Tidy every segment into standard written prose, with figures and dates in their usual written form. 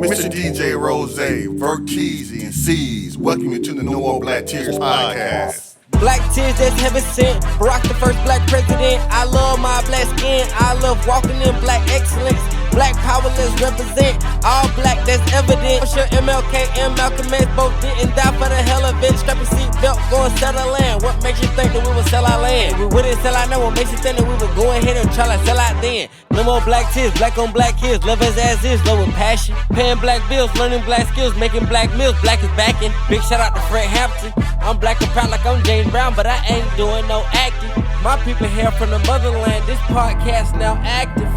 Mr. DJ Rose, Verkeezy, and C's. Welcome you to the No More Black Tears podcast. Black tears that's heaven sent. Barack the first black president. I love my black skin. I love walking in black excellence. Black power, let's represent. All black, that's evident. I'm sure MLK and Malcolm X both didn't die for the hell of it. Strap a seatbelt, go and sell the land. What makes you think that we would sell our land? We wouldn't sell out now. What makes you think that we would go ahead and try to sell out then? No more black tears, black on black kids. Love as is, love with passion. Paying black bills, learning black skills, making black meals. Black is backing. Big shout out to Fred Hampton. I'm black and proud like I'm James Brown, but I ain't doing no acting. My people here from the motherland. This podcast now active.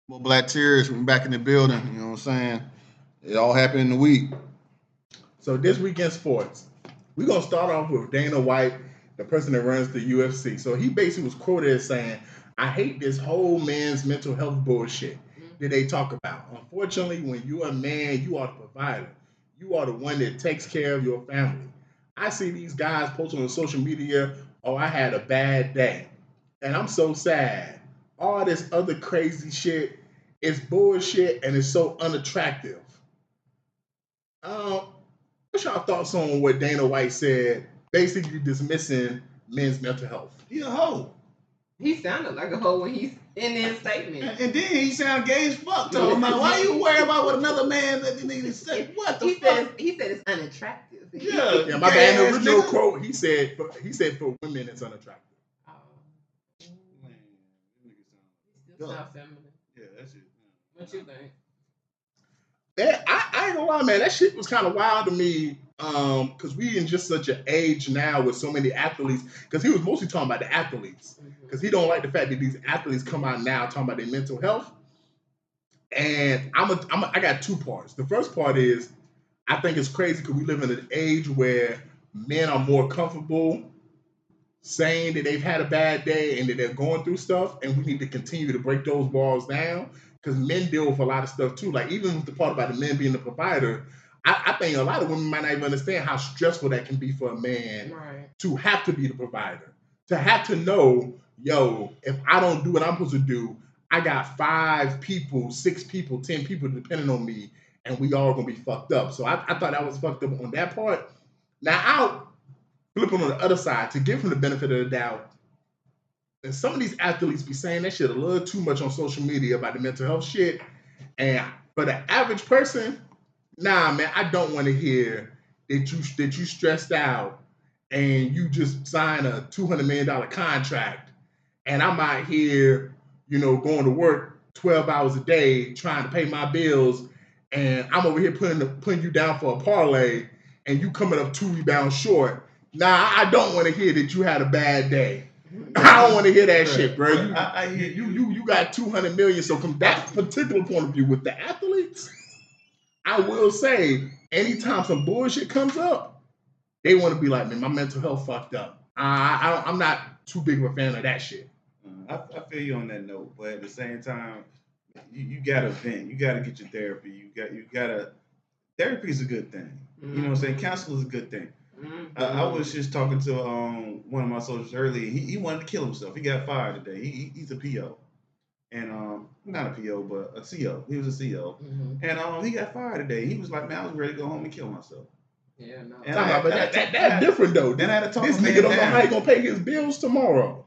More Black Tears, we're back in the building. You know what I'm saying? It all happened in the week. So this weekend sports, we're going to start off with Dana White, the person that runs the UFC. So he basically was quoted as saying, I hate this whole man's mental health bullshit that they talk about. Unfortunately, when you're a man, you are the provider. You are the one that takes care of your family. I see these guys posting on social media, oh, I had a bad day. And I'm so sad. All this other crazy shit is bullshit and it's so unattractive. What's y'all thoughts on what Dana White said, basically dismissing men's mental health? He a hoe. He sounded like a hoe when he's in his statement. And then he sound gay as fuck to him. Like, why you worry about what another man that you need to say? What the fuck? He said it's unattractive. Yeah, my bad. The original quote, he said for women it's unattractive. Oh. Man, Still sound feminine. yeah, that's it. What you think? I ain't gonna lie, man. That shit was kind of wild to me, because we in just such an age now with so many athletes. Because he was mostly talking about the athletes, because he don't like the fact that these athletes come out now talking about their mental health. And I got two parts. The first part is I think it's crazy because we live in an age where men are more comfortable saying that they've had a bad day and that they're going through stuff, and we need to continue to break those walls down. Because men deal with a lot of stuff too. Like even with the part about the men being the provider, I think a lot of women might not even understand how stressful that can be for a man to have to be the provider. To have to know, yo, if I don't do what I'm supposed to do, I got 5 people, 6 people, 10 people depending on me, and we all gonna be fucked up. So I thought that was fucked up on that part. Now I'll flip it on the other side to give him the benefit of the doubt. And some of these athletes be saying that shit a little too much on social media about the mental health shit. And for the average person, nah, man, I don't want to hear that you stressed out and you just signed a $200 million contract. And I'm out here, going to work 12 hours a day trying to pay my bills. And I'm over here putting you down for a parlay and you coming up 2 rebounds short. Nah, I don't want to hear that you had a bad day. I don't want to hear that shit, bro. You got $200 million. So from that particular point of view with the athletes, I will say anytime some bullshit comes up, they want to be like, man, my mental health fucked up. I'm not too big of a fan of that shit. I feel you on that note, but at the same time, you gotta vent. You gotta get your therapy. You gotta. Therapy is a good thing. You know what I'm saying? Counseling is a good thing. I was just talking to one of my soldiers earlier. He wanted to kill himself. He got fired today. He's a PO, and not a PO, but a CO. He was a CO, and he got fired today. He was like, man, I was ready to go home and kill myself. Yeah, no. But that's different though. Then I had to talk. This nigga don't know how he gonna pay his bills tomorrow.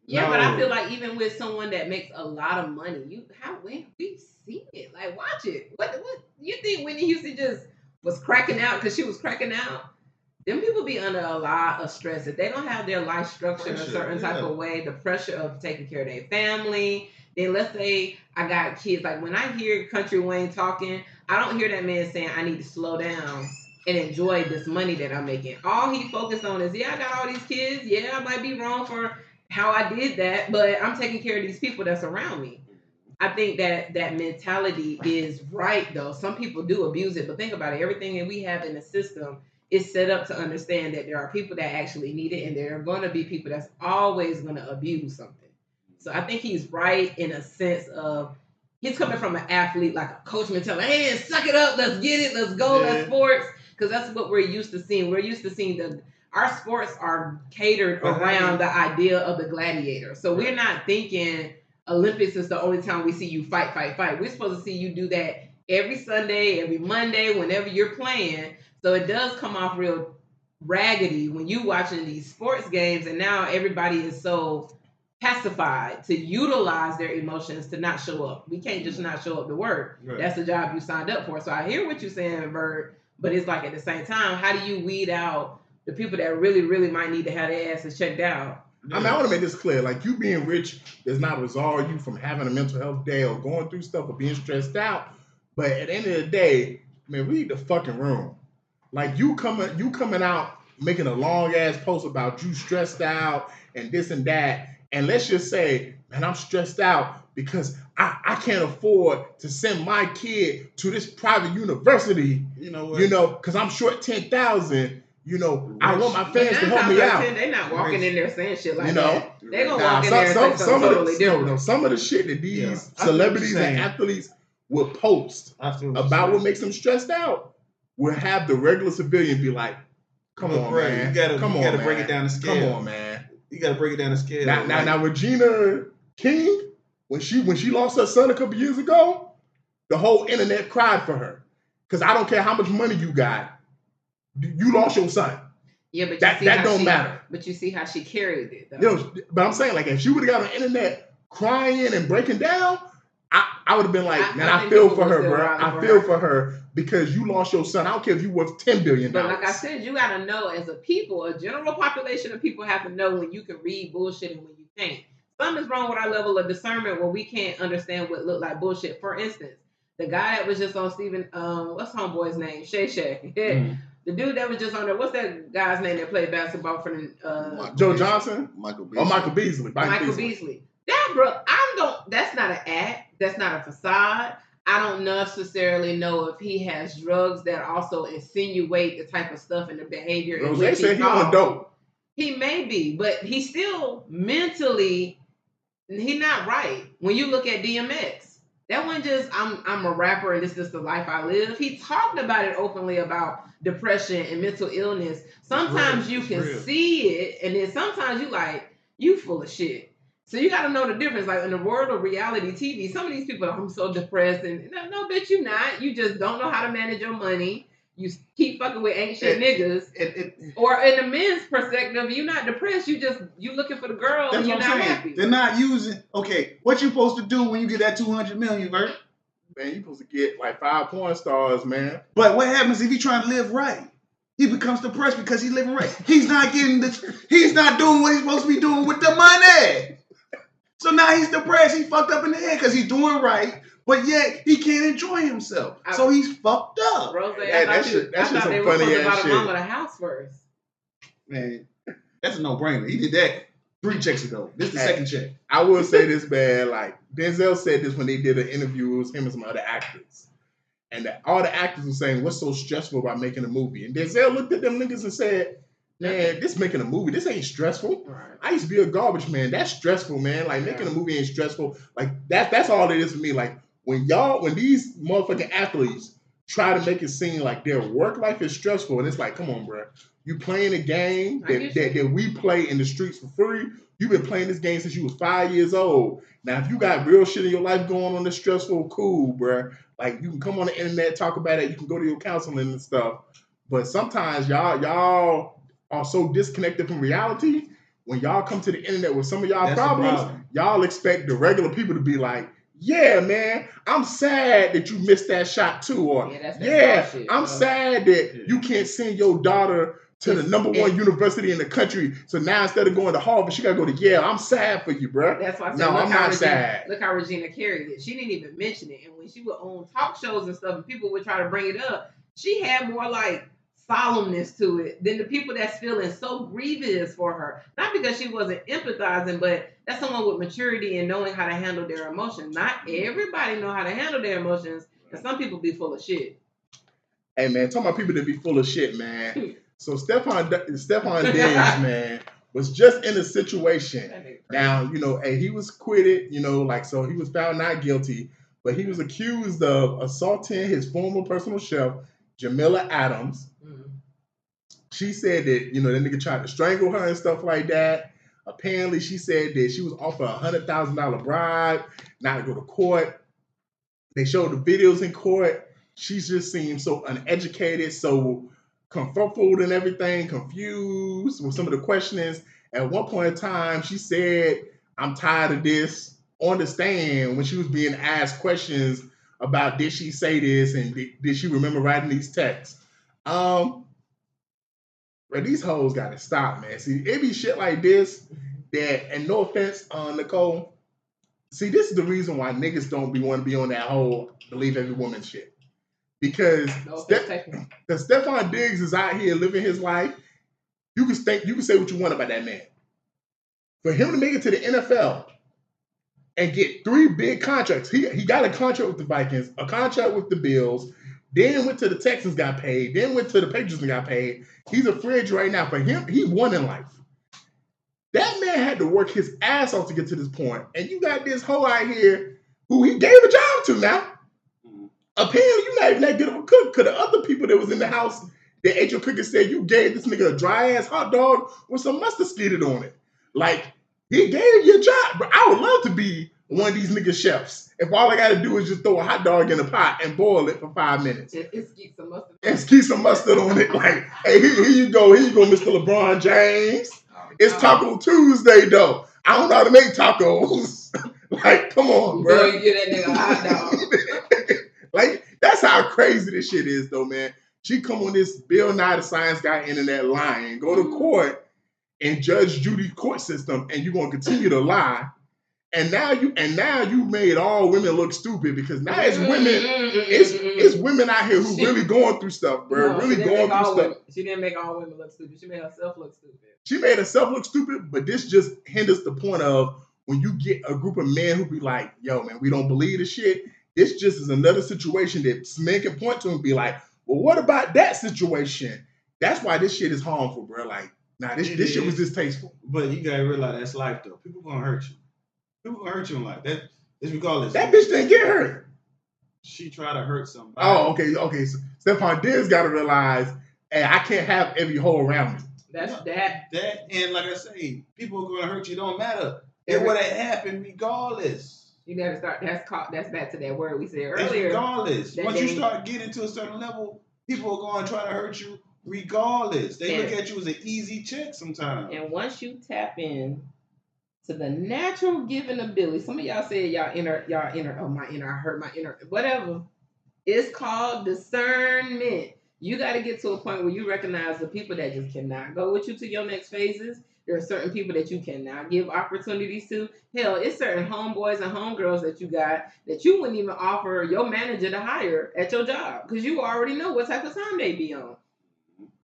Yeah, No. but I feel like even with someone that makes a lot of money, we've seen it. Like, watch it. What you think Whitney Houston just was cracking out because she was cracking out? Them people be under a lot of stress. If they don't have their life structured in a certain type of way, the pressure of taking care of their family, then let's say I got kids. Like when I hear Country Wayne talking, I don't hear that man saying I need to slow down and enjoy this money that I'm making. All he focused on is, I got all these kids. Yeah, I might be wrong for how I did that, but I'm taking care of these people that's around me. I think that mentality is right, though. Some people do abuse it, but think about it. Everything that we have in the system is set up to understand that there are people that actually need it, and there are going to be people that's always going to abuse something. So I think he's right in a sense of he's coming from an athlete, like a coach mentality. Hey, suck it up. Let's get it. Let's go. Let's sports. because that's what we're used to seeing. We're used to seeing our sports are catered around the idea of the gladiator. So we're not thinking Olympics is the only time we see you fight. We're supposed to see you do that every Sunday, every Monday, whenever you're playing. So it does come off real raggedy when you watching these sports games, and now everybody is so pacified to utilize their emotions to not show up. We can't just not show up to work. Right. That's the job you signed up for. So I hear what you're saying, Bird, but it's like at the same time, how do you weed out the people that really, really might need to have their asses checked out? I mean, I want to make this clear. Like, you being rich does not resolve you from having a mental health day or going through stuff or being stressed out. But at the end of the day, man, read the fucking room. Like, you coming out making a long ass post about you stressed out and this and that. And let's just say, man, I'm stressed out because I can't afford to send my kid to this private university. You know, because I'm short $10,000. You know, I want my fans to help me out. They're not walking in there saying shit like that. They're going to walk in there and say something totally different. Some of the shit that these celebrities and athletes will post about what makes them stressed out will have the regular civilian be like, come on, man. You gotta break it down the scale. Come on, man. You gotta break it down the scale. Now, Regina King, when she lost her son a couple years ago, the whole internet cried for her. Because I don't care how much money you got. You lost your son. Yeah, but that don't matter. But you see how she carried it, though. You know, but I'm saying, like, if she would have got on the internet crying and breaking down, I would have been like, man, I feel for her, bro. I feel for her because you lost your son. I don't care if you worth $10 billion. But like I said, you got to know as a people, a general population of people have to know when you can read bullshit and when you can't. Something's wrong with our level of discernment where we can't understand what looked like bullshit. For instance, the guy that was just on Stephen, what's homeboy's name? Shay Shay. The dude that was just on there, what's that guy's name that played basketball for the Joe Johnson? Michael Beasley. Oh, Michael Beasley. Michael Beasley. That, bro, that's not an act. That's not a facade. I don't necessarily know if he has drugs that also insinuate the type of stuff and the behavior. Rose said he on dope. He may be, but he's still mentally, he's not right. When you look at DMX, that one just, I'm a rapper and this is the life I live. He talked about it openly about depression and mental illness. Sometimes you can see it, and then sometimes you like, you full of shit. So you got to know the difference. Like in the world of reality TV, some of these people, I'm so depressed. And no, bitch, you not. You just don't know how to manage your money. You keep fucking with ain't shit niggas. Or in the men's perspective, you're not depressed. You looking for the girl and you're not happy. They're not using, okay, what you supposed to do when you get that $200 million, Bert? Man, you supposed to get like 5 porn stars, man. But what happens if he trying to live right? He becomes depressed because he's living right. He's not doing what he's supposed to be doing with the money. So now he's depressed. He fucked up in the head because he's doing right, but yet he can't enjoy himself. So he's fucked up. Rose, I thought they were supposed to buy the mama the house first. Man, that's a no-brainer. He did that 3 checks ago. This is the second check. I will say this, man. Like, Denzel said this when they did an interview. It was him and some other actors. And all the actors were saying, what's so stressful about making a movie? And Denzel looked at them niggas and said, man, this making a movie, this ain't stressful. Right. I used to be a garbage man. That's stressful, man. Like, making a movie ain't stressful. Like, that's all it is for me. Like, when these motherfucking athletes try to make it seem like their work life is stressful, and it's like, come on, bro. You playing a game that we play in the streets for free. You've been playing this game since you was 5 years old. Now, if you got real shit in your life going on that's stressful, cool, bro. Like, you can come on the internet, talk about it. You can go to your counseling and stuff. But sometimes y'all are so disconnected from reality. When y'all come to the internet with some of y'all problems, y'all expect the regular people to be like, yeah, man, I'm sad that you missed that shot too. Or, I'm sad that you can't send your daughter to the #1 university in the country. So now instead of going to Harvard, she got to go to Yale. I'm sad for you, bro. That's why I said, no, I'm not sad. Look how Regina carried it. She didn't even mention it. And when she would on talk shows and stuff, and people would try to bring it up, she had more like solemnness to it than the people that's feeling so grievous for her. Not because she wasn't empathizing, but that's someone with maturity and knowing how to handle their emotions. Not everybody know how to handle their emotions, and some people be full of shit. Hey, man, talking about people that be full of shit, man. So Stephon Diggs, man, was just in a situation. Now, he was acquitted, so he was found not guilty, but he was accused of assaulting his former personal chef, Jamila Adams. She said that, you know, that nigga tried to strangle her and stuff like that. Apparently, she said that she was offered $100,000 bribe not to go to court. They showed the videos in court. She just seemed so uneducated, so confuzzled and everything, confused with some of the questionings. At one point in time, she said, "I'm tired of this." On the stand, when she was being asked questions about did she say this and did she remember writing these texts. But these hoes got to stop, man. See, it be shit like this that, and no offense, Nicole. See, this is the reason why niggas don't want to be on that whole believe every woman shit. Because Stephon Diggs is out here living his life. You can say what you want about that man. For him to make it to the NFL and get 3 big contracts, he got a contract with the Vikings, a contract with the Bills, then went to the Texans, got paid, then went to the Patriots and got paid. He's a free agent right now. For him, he won in life. That man had to work his ass off to get to this point. And you got this hoe out here who he gave a job to now. Apparently, you're not even that good of a cook, because the other people that was in the house that ate your cooking said you gave this nigga a dry-ass hot dog with some mustard skidded on it. Like, he gave you a job. But I would love to be one of these nigga chefs if all I got to do is just throw a hot dog in a pot and boil it for 5 minutes. And skeet some mustard. And skeet some mustard on it. Like, hey, here you go, Mr. LeBron James. It's Taco Tuesday, though. I don't know how to make tacos. Like, come on, bro. You get that nigga a hot dog. Like, that's how crazy this shit is, though, man. She come on this Bill Nye the Science Guy internet lying, go to court and Judge Judy court system, and you're gonna continue to lie. And now you made all women look stupid, because now it's women out here who really going through stuff, bro. No, really going through stuff. She didn't make all women look stupid. She made herself look stupid. She made herself look stupid, but this just hinders the point of when you get a group of men who be like, yo, man, we don't believe this shit. This just is another situation that men can point to and be like, well, what about that situation? That's why this shit is harmful, bro. Like, nah, this shit was distasteful. But you gotta realize that's life, though. People gonna hurt you. People gonna hurt you in life. That's regardless. That bitch didn't get hurt. She tried to hurt somebody. Oh, okay. So Stephon Diggs got to realize, hey, I can't have every hoe around me. That, and like I say, people are gonna hurt you. Don't matter. It would have happened regardless. You never start. That's back to that word we said earlier. It's regardless. Once you start getting to a certain level, people are going to try to hurt you regardless. They look at you as an easy check sometimes. And once you tap in to the natural given ability, some of y'all said y'all inner, oh, my inner, I hurt my inner, whatever. It's called discernment. You got to get to a point where you recognize the people that just cannot go with you to your next phases. There are certain people that you cannot give opportunities to. Hell, it's certain homeboys and homegirls that you got that you wouldn't even offer your manager to hire at your job, because you already know what type of time they be on.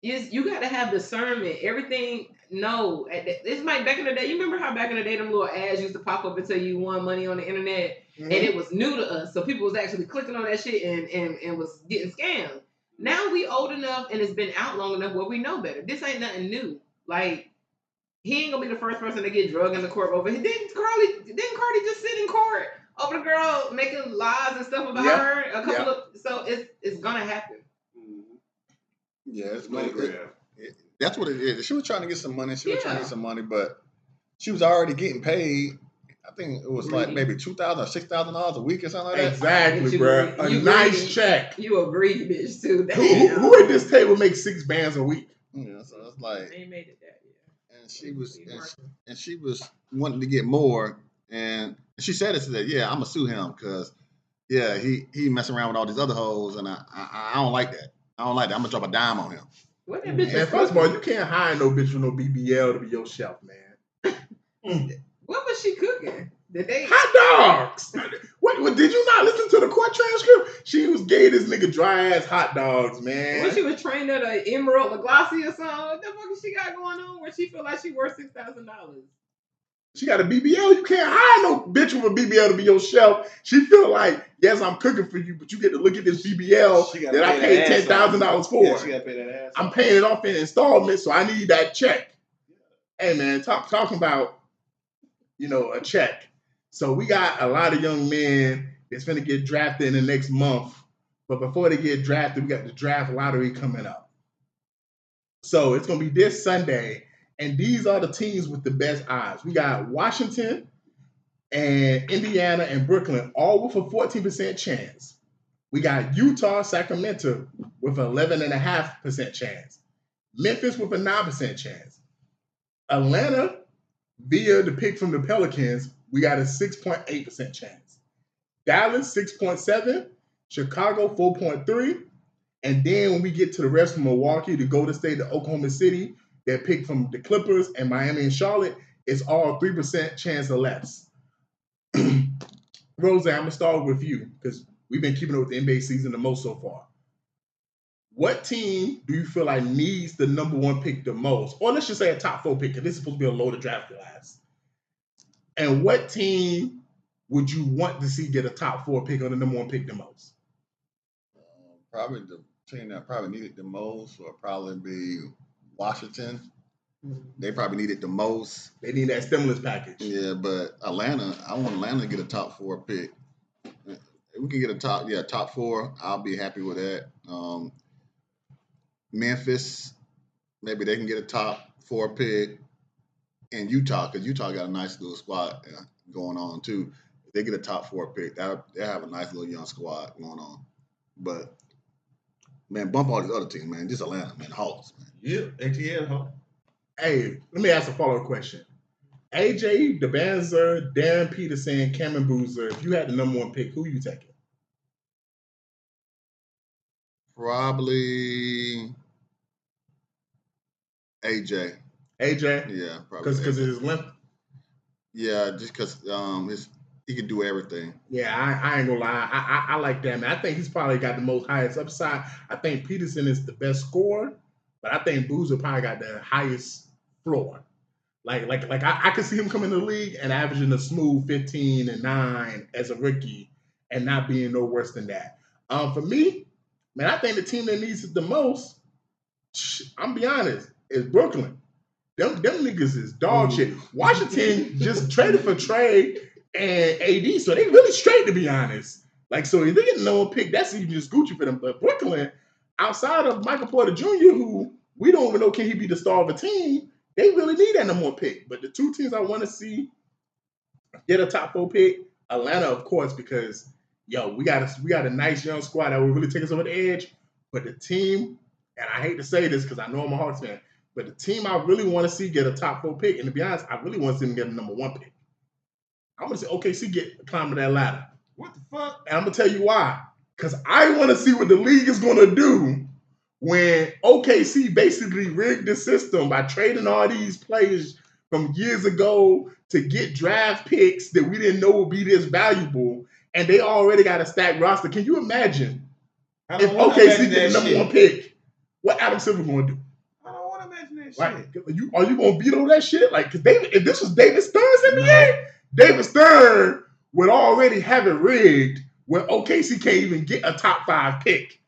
You got to have discernment. Everything, no. It's like back in the day. You remember how back in the day them little ads used to pop up and tell you won money on the internet? Mm-hmm. And it was new to us. So people was actually clicking on that shit and was getting scammed. Now we old enough and it's been out long enough where we know better. This ain't nothing new. Like, he ain't gonna be the first person to get drugged into court over. Didn't Cardi just sit in court over the girl making lies and stuff about her? So it's gonna happen. Yeah, it's that's what it is. She was trying to get some money. But she was already getting paid. I think it was like maybe $2,000 or $6,000 a week or something like that. Exactly, bro. A nice check. You agree, bitch, too. Who at this table makes 6 bands a week? Yeah, so it's like they made it that. And she was wanting to get more, and she said it today. Yeah, I'm gonna sue him because he messing around with all these other hoes, and I don't like that. I'm gonna drop a dime on him. What that bitch? And first of all, you can't hire no bitch with no BBL to be your chef, man. What was she cooking? Hot dogs. What? Did you not listen to the court transcript? She gave this nigga dry ass hot dogs, man. When she was trained at a Emerald Lagasse or something, what the fuck is she got going on where she feel like she worth $6,000? She got a BBL. You can't hire no bitch with a BBL to be your chef. She feel like, yes, I'm cooking for you, but you get to look at this BBL that I paid $10,000 for. Yeah, she got to pay that ass. I'm paying it off in installments, so I need that check. Hey, man, talking about, a check. So we got a lot of young men that's finna get drafted in the next month But before they get drafted, we got the draft lottery coming up. So it's going to be this Sunday. And these are the teams with the best odds. We got Washington and Indiana and Brooklyn, all with a 14% chance. We got Utah, Sacramento with an 11.5% chance. Memphis with a 9% chance. Atlanta, via the pick from the Pelicans, we got a 6.8% chance. Dallas, 6.7%. Chicago, 4.3%. And then when we get to the rest from Milwaukee, the Golden State, the Oklahoma City, that pick from the Clippers and Miami and Charlotte, it's all 3% chance or less. Rose, I'm going to start with you because we've been keeping up with the NBA season the most so far. What team do you feel like needs the number one pick the most? Or let's just say a top 4 pick, because this is supposed to be a loaded draft class. And what team would you want to see get a top 4 pick or the number one pick the most? Probably the team that probably needed the most would probably be Washington. They probably need it the most. They need that stimulus package. Yeah, but Atlanta, I want Atlanta to get a top 4 pick. If we can get a top 4, I'll be happy with that. Memphis, maybe they can get a top 4 pick. And Utah, because Utah got a nice little squad going on too. If they get a top 4 pick, they have a nice little young squad going on. But man, bump all these other teams, man. Just Atlanta, man. Hawks, man. Yeah, ATL, huh? Hey, let me ask a follow-up question. AJ DeBanzer, Darren Peterson, Cameron Boozer, if you had the number one pick, who you taking? Probably AJ. AJ? Yeah, probably. Because of his length? Yeah, just because he can do everything. Yeah, I ain't gonna lie. I like that, man. I think he's probably got the most highest upside. I think Peterson is the best scorer, but I think Boozer probably got the highest floor. Like I could see him coming to the league and averaging a smooth 15 and 9 as a rookie and not being no worse than that. For me, man, I think the team that needs it the most, I'm be honest, is Brooklyn. Them niggas is dog shit. Washington just traded for Trey and AD, so they really straight, to be honest. Like, so if they get no one pick, that's even just Gucci for them. But Brooklyn, outside of Michael Porter Jr., who we don't even know can he be the star of a team, they really need that number one pick. But the two teams I want to see get a top 4 pick, Atlanta, of course, because we got a nice young squad that will really take us over the edge. But the team, and I hate to say this because I know I'm a Hawks fan, but the team I really want to see get a top 4 pick, and to be honest, I really want to see them get a number 1 pick. I'm going to say OKC climbing that ladder. What the fuck? And I'm going to tell you why. Because I want to see what the league is going to do when OKC basically rigged the system by trading all these players from years ago to get draft picks that we didn't know would be this valuable, and they already got a stacked roster. Can you imagine if OKC get the number 1 pick? What Adam Silver going to do? I don't want to imagine that Like, shit. are you going to veto that shit? Like, because if this was David Stern's NBA, David Stern would already have it rigged where OKC can't even get a top 5 pick.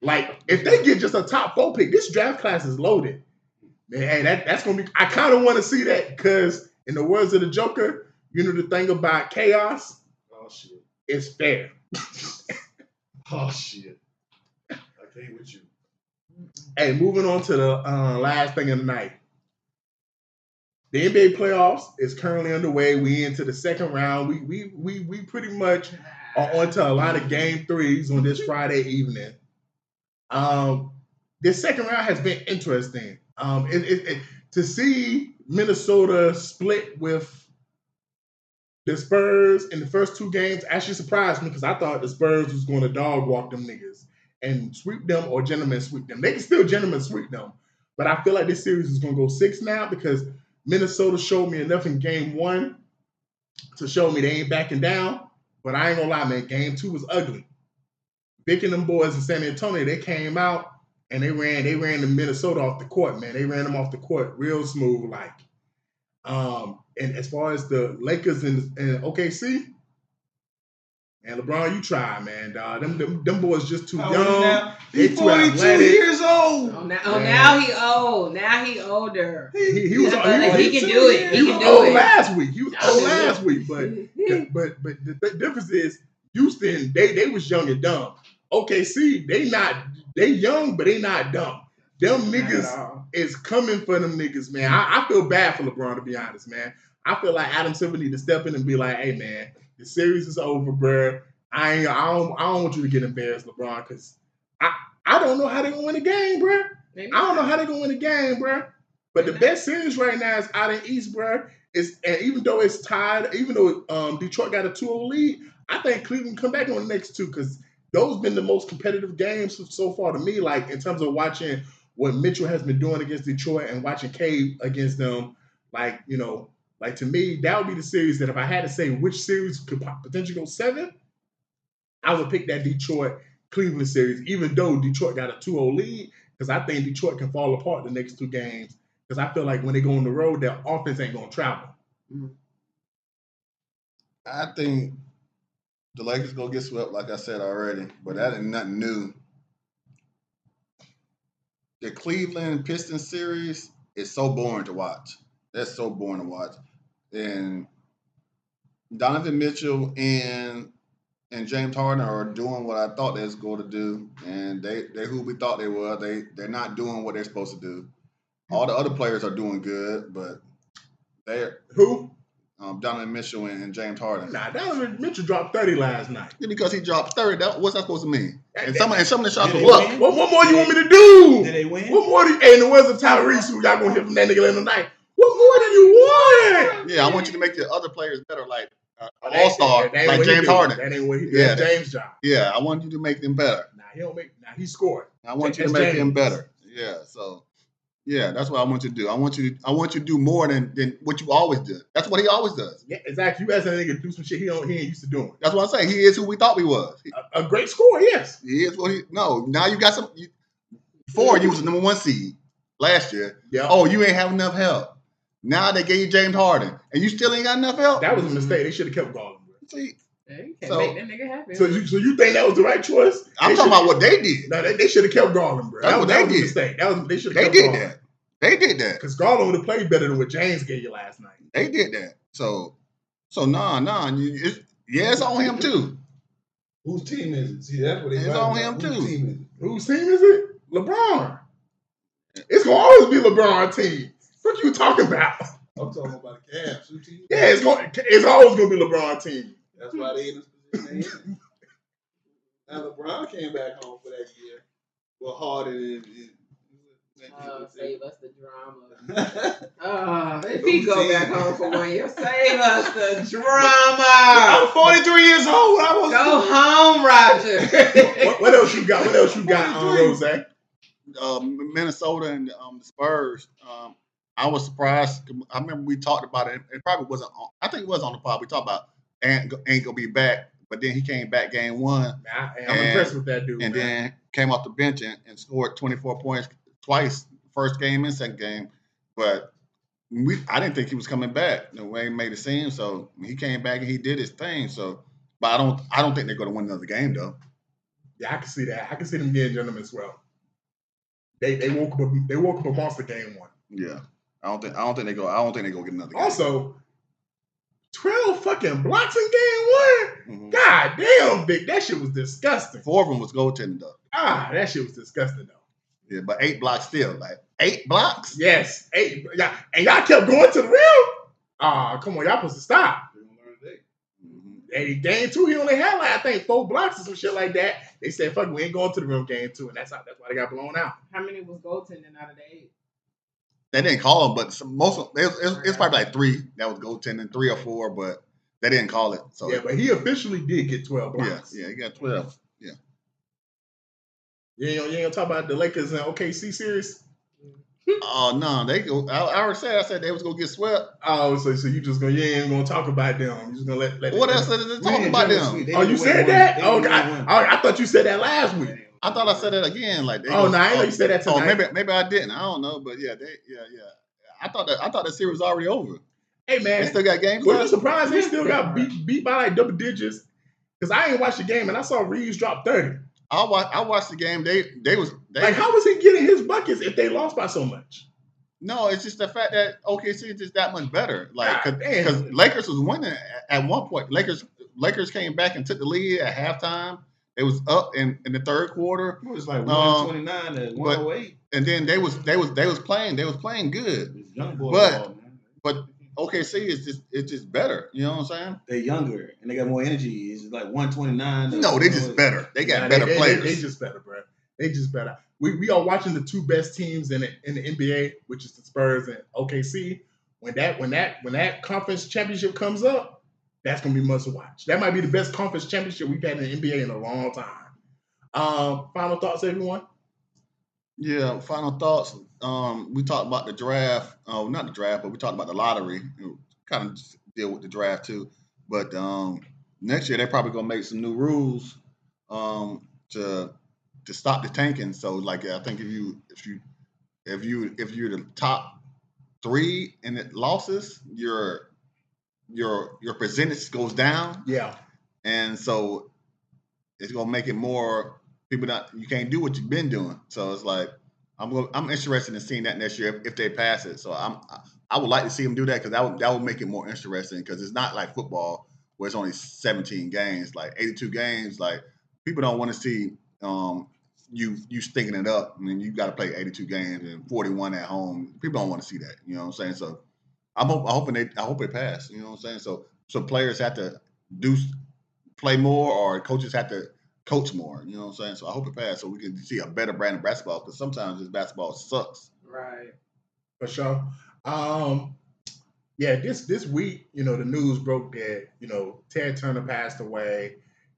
Like, if they get just a top 4 pick, this draft class is loaded. Man, hey, that's going to be, I kind of want to see that because in the words of the Joker, you know the thing about chaos? Oh, shit. It's fair. Oh, shit. I can't with you. Hey, moving on to the last thing of the night. The NBA playoffs is currently underway. We into the second round. We pretty much are onto a lot of game 3s on this Friday evening. This second round has been interesting. To see Minnesota split with the Spurs in the first 2 games actually surprised me because I thought the Spurs was going to dog walk them niggas and sweep them or gentlemen sweep them. They can still gentlemen sweep them, but I feel like this series is going to go 6 now because Minnesota showed me enough in game 1 to show me they ain't backing down. But I ain't gonna lie, man, game 2 was ugly. Vic and them boys in San Antonio, they came out and they ran the Minnesota off the court, man. They ran them off the court real smooth, like. And as far as the Lakers and OKC, man, LeBron, you try, man, dog. Them boys just too young. He's 42 years old. Now he old. Now he older. He can do it. He was old last week. He was old last week, but the difference is Houston, they was young and dumb. OKC, they young, but they not dumb. Them Not at niggas all. is coming for them niggas, man. I feel bad for LeBron, to be honest, man. I feel like Adam Silver need to step in and be like, hey, man, the series is over, bro. I don't want you to get embarrassed, LeBron, because I don't know how they're going to win a game, bro. Maybe I don't know not. how they're going to win a game, bro. But the best series right now is out in East, bro. And even though it's tied, even though Detroit got a 2-0 lead, I think Cleveland come back on the next two because those been the most competitive games so far to me. Like in terms of watching what Mitchell has been doing against Detroit and watching Cade against them, like like to me that would be the series that if I had to say which series could potentially go 7, I would pick that Detroit Cleveland series, even though Detroit got a 2-0 lead, because I think Detroit can fall apart the next 2 games. Because I feel like when they go on the road, their offense ain't gonna travel. I think the Lakers gonna get swept, like I said already, but that ain't nothing new. The Cleveland Pistons series is so boring to watch. That's so boring to watch. And Donovan Mitchell and James Harden are doing what I thought they was going to do, and they who we thought they were. They're not doing what they're supposed to do. All the other players are doing good, but they're Who? Donovan Mitchell and James Harden. Nah, Donovan Mitchell dropped 30 last night. Yeah, because he dropped 30. What's that supposed to mean? And That- some of the shots Did was they luck. win? What more you want me to do? Did they win? What more? Hey, there was a Tyrese who y'all gonna hear from that nigga later tonight. What more do you want? Yeah, I want you to make the other players better, like That all-star, ain't like what he James do. Harden. That ain't what he do. Yeah, That's James' job. Yeah, I want you to make them better. Nah, he don't make. Nah, he scored. I want you to That's make him James. better. Yeah, so yeah, that's what I want you to do. I want you to do more than what you always did. That's what he always does. Yeah, exactly. You ask that nigga to do some shit he ain't used to doing. That's what I say. He is who we thought he was. A great scorer, yes. He is what he. No, now you got some. Before you was the number 1 seed last year. Yeah. Oh, you ain't have enough help. Now they gave you James Harden, and you still ain't got enough help. That was a mistake. They should have kept Garland. Bro. See, Yeah, you can't So- make that nigga happy. So you think that was the right choice? I'm They talking should- about what they did. No, they should have kept Garland, bro. That's That what was they a did. mistake. They should have They kept did Garland. that. They did that. Because Garland would have played better than what James gave you last night. They did that. So nah. It's on him too. Whose team is it? See, that's what they It's fighting on about. him, Whose too. team is it? Whose team is it? LeBron. It's gonna always be LeBron's team. What you talking about? I'm talking about the Cavs. Whose team? Yeah, it's always gonna be LeBron's team. That's why they in this position they in. Now LeBron came back home for that year. Well, Harden and Save us the drama. If he go back home for 1 year, save us the I drama. was 43 years old when I was. Go home, Roger. What else you got? What else you got, Rose? Minnesota and the Spurs. I was surprised. I remember we talked about it. It probably wasn't on. I think it was on the pod. We talked about ain't gonna be back, but then he came back game 1 I'm impressed with that dude. and man. then came off the bench and scored 24 points twice, first game and second game. But I didn't think he was coming back the way he made it seem. So he came back and he did his thing. So, but I don't think they're gonna win another game though. Yeah, I can see that. I can see them getting gentlemen as well. They woke up a monster game 1. Yeah, I don't think they go get another game. Also, 12 fucking blocks in game 1. Mhm. God damn, Vic, that shit was disgusting. 4 of them was goaltending though. That shit was disgusting though. Yeah, but 8 blocks still. Like 8 blocks? Yes, 8. And y'all kept going to the rim. Come on, y'all supposed to stop. Mhm. And game 2, he only had like I think 4 blocks or some shit like that. They said, "Fuck, we ain't going to the rim game 2," and that's why they got blown out. How many was goaltending out of the 8? They didn't call them, but most of it's probably like 3 that was goaltending, 3 or 4, but they didn't call it. So Yeah, but he officially did get 12 yeah, blocks. he got 12. Yeah. You ain't gonna talk about the Lakers and OKC series? Oh no, they go. I already said. I said they was gonna get swept. Oh, so you ain't gonna talk about them. You just gonna let What else is they talking about them? Oh, you said that? Oh, God. I thought you said that last week. I thought I said that again. Like they Oh, no, I didn't know you said that Oh, tonight. maybe I didn't. I don't know, but yeah. I thought the series was already over. Hey, They man, still got games were you left. surprised they still got beat by like double digits? Because I ain't watched the game and I saw Reeves drop 30. I watched the game. They Like, how was he getting his buckets if they lost by so much? No, it's just the fact that OKC is just that much better. Like, God because damn. Lakers was winning at one point. Lakers came back and took the lead at halftime. They was up in the third quarter. It was like 129 to 108. And then they was playing good. Young boy But ball, man. but OKC is just better. You know what I'm saying? They're younger and they got more energy. It's like 129. No, they just better. They got better players. They just better, bro. They just better. We are watching the two best teams in the NBA, which is the Spurs and OKC. When that conference championship comes up, that's gonna be must watch. That might be the best conference championship we've had in the NBA in a long time. Final thoughts, everyone? Yeah, final thoughts. We talked about the draft. Not the draft, but we talked about the lottery. Kind of deal with the draft too. But next year they're probably gonna make some new rules to stop the tanking. So like I think if you're the top 3 in the losses, your percentage goes down. Yeah. And so it's gonna make it more people you can't do what you've been doing. So it's like I'm interested in seeing that next year if they pass it. So I would like to see them do that because that would make it more interesting because it's not like football where it's only 17 games, like 82 games. Like people don't want to see you stinking it up and then you got to play 82 games and 41 at home. People don't want to see that. You know what I'm saying? So I hope they pass. You know what I'm saying? So players have to play more or coaches have to coach more. You know what I'm saying? So I hope it passes so we can see a better brand of basketball because sometimes this basketball sucks. Right. For sure. Yeah, this week, the news broke that, Ted Turner passed away.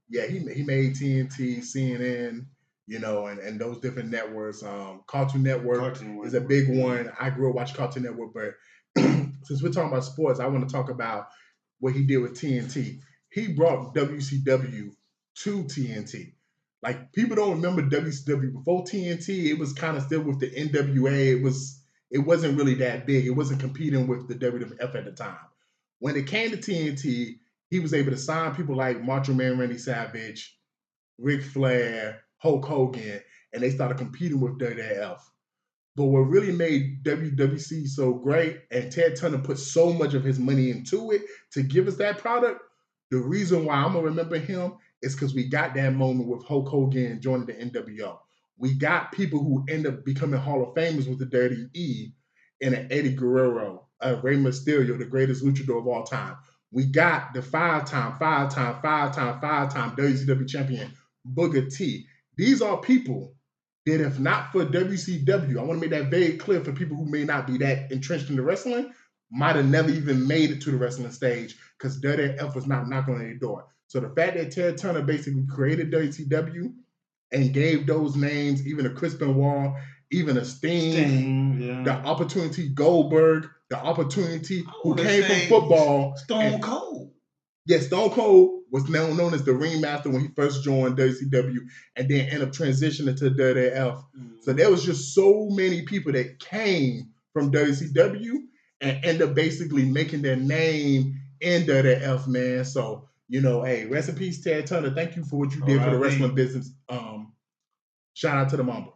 Yeah, he made TNT, CNN, and those different networks. Cartoon Network is a big one. I grew up watching Cartoon Network, but since we're talking about sports, I want to talk about what he did with TNT. He brought WCW to TNT. Like people don't remember WCW before TNT. It was kind of still with the NWA. It wasn't really that big. It wasn't competing with the WWF at the time. When it came to TNT, he was able to sign people like Macho Man Randy Savage, Ric Flair, Hulk Hogan, and they started competing with WWF. But what really made WWC so great, and Ted Turner put so much of his money into it to give us that product, the reason why I'm going to remember him is because we got that moment with Hulk Hogan joining the NWO. We got people who end up becoming Hall of Famers with the Dirty E and an Eddie Guerrero, Rey Mysterio, the greatest luchador of all time. We got the five-time WCW champion, Booker T. These are people that if not for WCW, I want to make that very clear for people who may not be that entrenched in the wrestling, might have never even made it to the wrestling stage because WWF was not knocking on their door. So the fact that Ted Turner basically created WCW and gave those names, even a Chris Benoit, even a Sting, the opportunity Goldberg, the opportunity who came from football. Stone Cold. Yeah, Stone Cold was now known as the Ringmaster when he first joined WCW and then ended up transitioning to WWF. Mm-hmm. So there was just so many people that came from WCW and end up basically making their name in WWF, man. So, hey, rest in peace, Ted Turner. Thank you for what you did for the wrestling business. Shout out to the Mamba.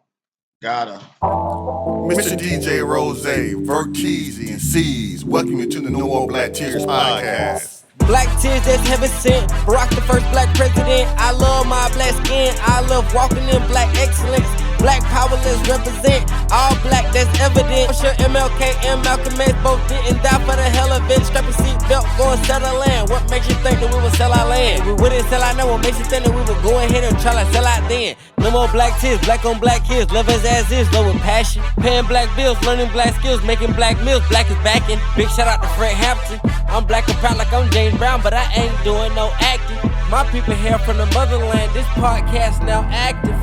Got him. Mr. DJ Rose, Verkeezy, and C's, welcome you to the No More Black Tears podcast. Black tears that's heaven sent. Barack the first black president. I love my black skin. I love walking in black excellence. Black power, let's represent. All black, that's evident. I'm sure MLK and Malcolm X both didn't die for the hell of it. Strap a seatbelt, go and settle land. What makes you think that we would sell our land? We wouldn't sell out now. What makes you think that we would go ahead and try to sell out then? No more black tears, black on black kids. Love us as is, love with passion. Paying black bills, learning black skills, making black meals. Black is backing. Big shout out to Fred Hampton. I'm black and proud like I'm James Brown, but I ain't doing no acting. My people here from the motherland. This podcast now active.